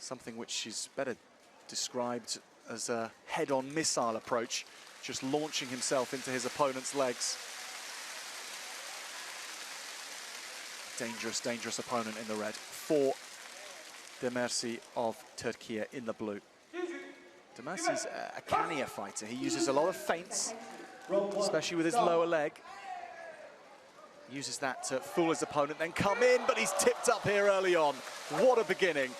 something which is better described as a head-on missile approach, just launching himself into his opponent's legs. Dangerous, dangerous opponent in the red. For Demirci of Turkey in the blue. Demirci's a cannier fighter. He uses a lot of feints, especially with his lower leg. Uses that to fool his opponent, then come in, but he's tipped up here early on. What a beginning.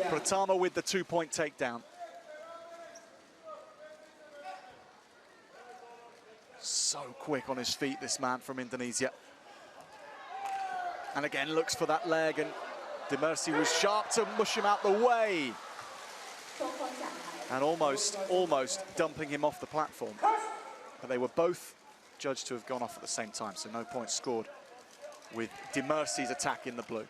Pratama with the 2-point takedown. So quick on his feet, this man from Indonesia. And again, looks for that leg, and Demirci was sharp to mush him out the way. And almost dumping him off the platform. But they were both judged to have gone off at the same time, so no points scored with Demirci's attack in the blue.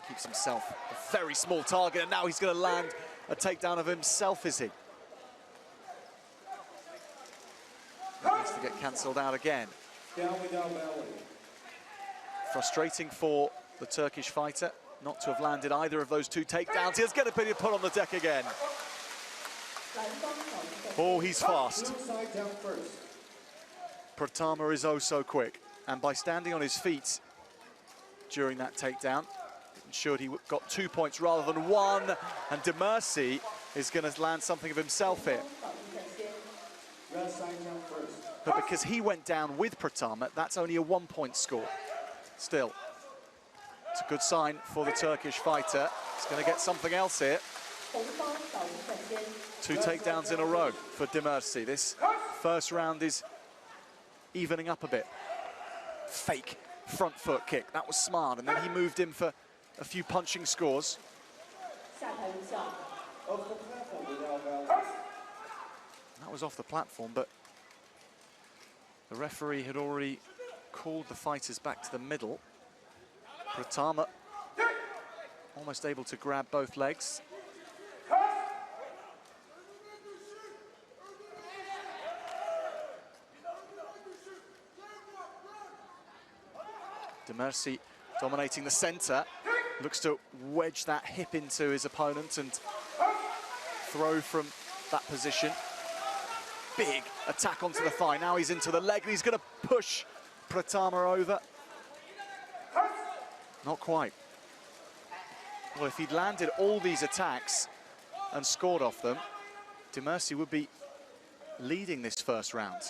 Keeps himself a very small target, and now he's going to land a takedown of himself, is he? That needs to get cancelled out again. Frustrating for the Turkish fighter not to have landed either of those two takedowns. He's going to be put on the deck again. Oh, he's fast. Pratama is oh so quick, and by standing on his feet during that takedown, ensured he got 2 points rather than 1, and Demirci is going to land something of himself here. But because he went down with Pratama, that's only a 1-point score. Still, it's a good sign for the Turkish fighter. He's going to get something else here. 2 takedowns in a row for Demirci. This first round is evening up a bit. Fake front foot kick, that was smart, and then he moved in for a few punching scores. That was off the platform, but the referee had already called the fighters back to the middle. Pratama almost able to grab both legs. Demirci dominating the center, looks to wedge that hip into his opponent and throw from that position. Big attack onto the thigh. Now he's into the leg, and he's going to push Pratama over. Not quite. Well, if he'd landed all these attacks and scored off them, Demirci would be leading this first round.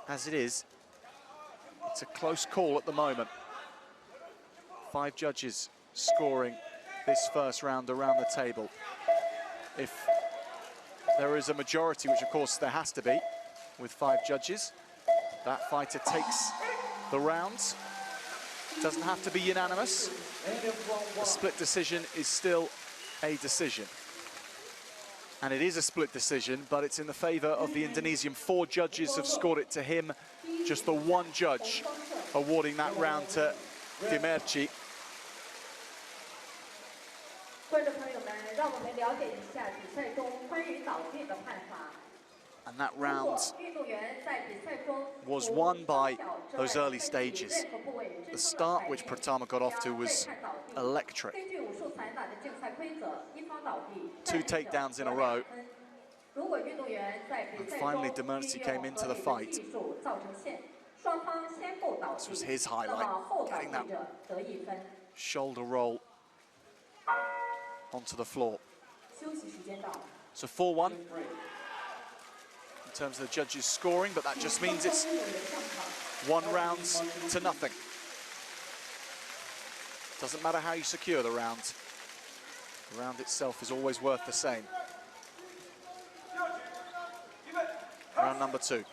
As it is, it's a close call at the moment. 5 judges scoring this first round around the table. If there is a majority, which of course there has to be, with 5 judges, that fighter takes the round. Doesn't have to be unanimous. A split decision is still a decision. And it is a split decision, but it's in the favor of the Indonesian. 4 judges have scored it to him. Just the 1 judge awarding that round to Demirci. And that round was won by those early stages. The start which Pratama got off to was electric. 2 takedowns in a row. And finally Demirci came into the fight. This was his highlight, getting that shoulder roll onto the floor. So 4-1 in terms of the judges scoring, but that just means it's 1 round to nothing. Doesn't matter how you secure the round. The round itself is always worth the same. Round number 2.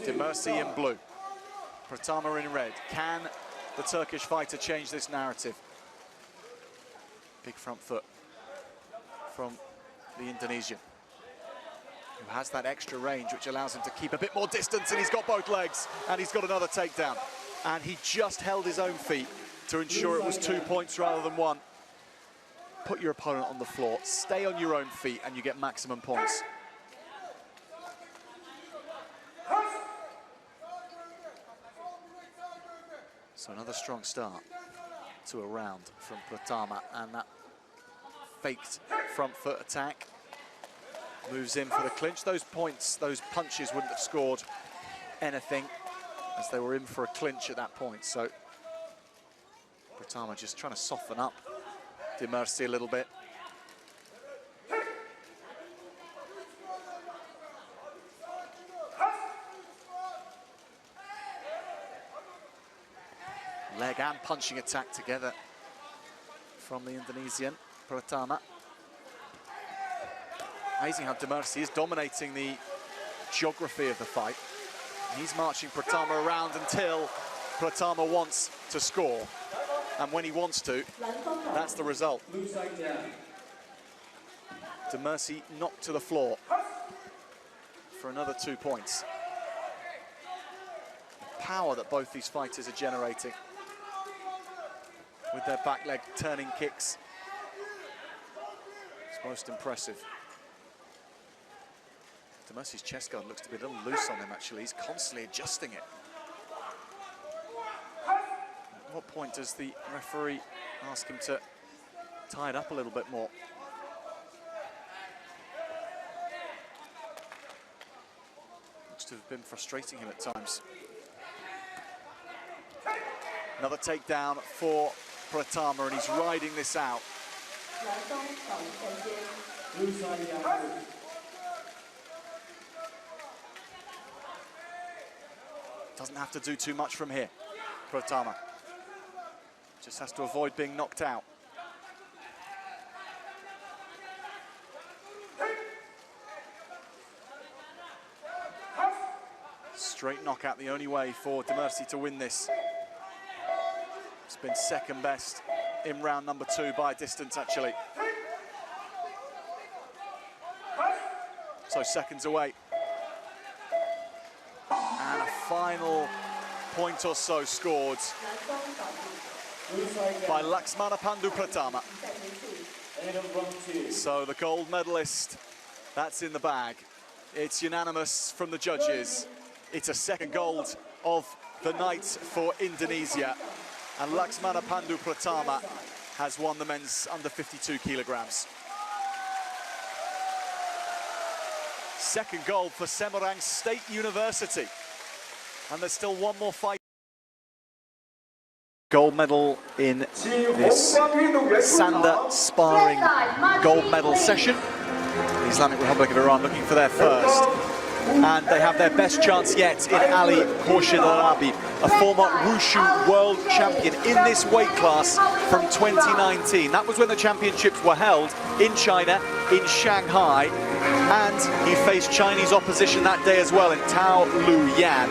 Demirci in blue, Pratama in red. Can the Turkish fighter change this narrative? Big front foot from the Indonesian, who has that extra range which allows him to keep a bit more distance, and he's got both legs, and he's got another takedown. And he just held his own feet to ensure it was 2 points rather than 1. Put your opponent on the floor, stay on your own feet, and you get maximum points. So another strong start to a round from Pratama, and that faked front foot attack moves in for the clinch. Those points, those punches wouldn't have scored anything as they were in for a clinch at that point. So Pratama just trying to soften up De Mercy a little bit. Leg and punching attack together from the Indonesian, Pratama. Amazing how De Mercy is dominating the geography of the fight. He's marching Pratama around until Pratama wants to score. And when he wants to, that's the result. De Mercy knocked to the floor for another 2 points. The power that both these fighters are generating with their back leg turning kicks, it's most impressive. De Mercy's chest guard looks to be a little loose on him, actually. He's constantly adjusting it. At what point does the referee ask him to tie it up a little bit more? Looks to have been frustrating him at times. Another takedown for Pratama, and he's riding this out. Doesn't have to do too much from here, Pratama. Just has to avoid being knocked out. Straight knockout, the only way for De Mercy to win this. It's been second best in round number 2 by distance, actually. So seconds away. And a final point or so scored by Laxmana Pandu Pratama. So the gold medalist, that's in the bag. It's unanimous from the judges. It's a second gold of the night for Indonesia. And Laxmana Pandu Pratama has won the men's under 52 kilograms. Second gold for Semarang State University. And there's still one more fight. Gold medal in this Sanda sparring gold medal session. The Islamic Republic of Iran looking for their first. And they have their best chance yet in Ali Khorshid Arabi, a former Wushu world champion in this weight class from 2019. That was when the championships were held in China, in Shanghai, and he faced Chinese opposition that day as well in Tao Lu Yan.